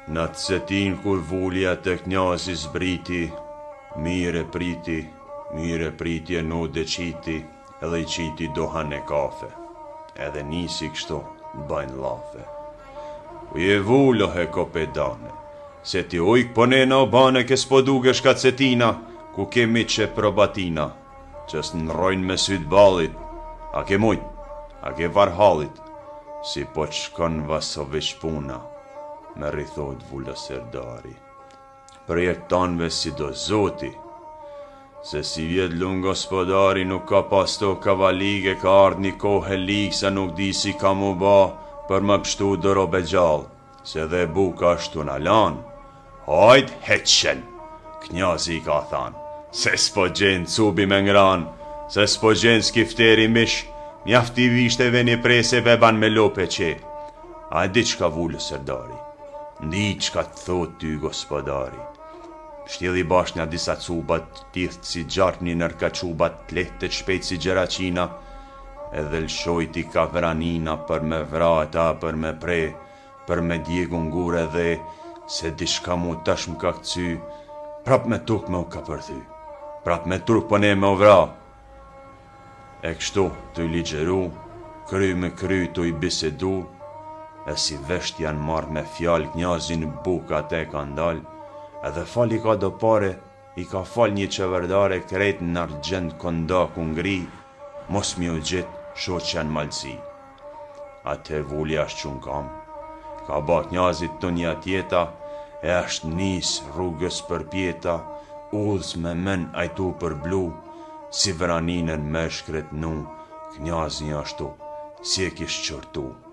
Në të setin kur vulja të knjazi zbriti, mire priti e no dhe qiti, edhe I qiti dohan e kafe, edhe nisi kështu bajnë lafe. U je vullo he kopedane, se ti ujk ponena o bane ke s'po dukesh ka cetina, ku kemi që probatina, që s'nrojnë me syt balit, a ke mujt, a ke varhalit, si po të shkon vasovish puna, me rithot vullo serdari. Për jetë tanve si do zoti, se si vjet lun gospodari nuk ka pas to kavalige, ka ardh një kohë lig, sa nuk di si ka mu ba, për më pështu do robe gjall, se dhe buka ashtu në lan. Hajt heqen, knjazi I ka than, se s'po gjen cubi me ngran, se s'po gjen skifteri mish, mjafti vishteve një prese beban me lope qe. A di qka vullu serdari, ndi qka të thot ty gospodari. Shtjeli bash nga disa cubat, tith si gjartë një nërka qubat, lehtë të shpejt si gjeraqina, edhe lëshojti ka vranina për me vrata, për me pre, për me djegu ngure dhe, se dishka mu tash më ka këcy, prap me tuk me u ka përthy, prap me turk po ne me u vra. E kështu të I ligjeru, kry me kry të I bisedu, e si vesht janë marrë me fjal knjazin buka te ka ndal, edhe fal I ka do pare, I ka fal një qeverdare krejt në argjend konda ku ngri, mos mi u gjit shoqen malsi. Ate vulli ashtë qun kam, ka ba knjazit të një tjeta, e ashtë nis rrugës për pjeta, udhës me men ajtu për blu, si vraninën me shkret nu, knjazin ashtu, si e kish qërtu.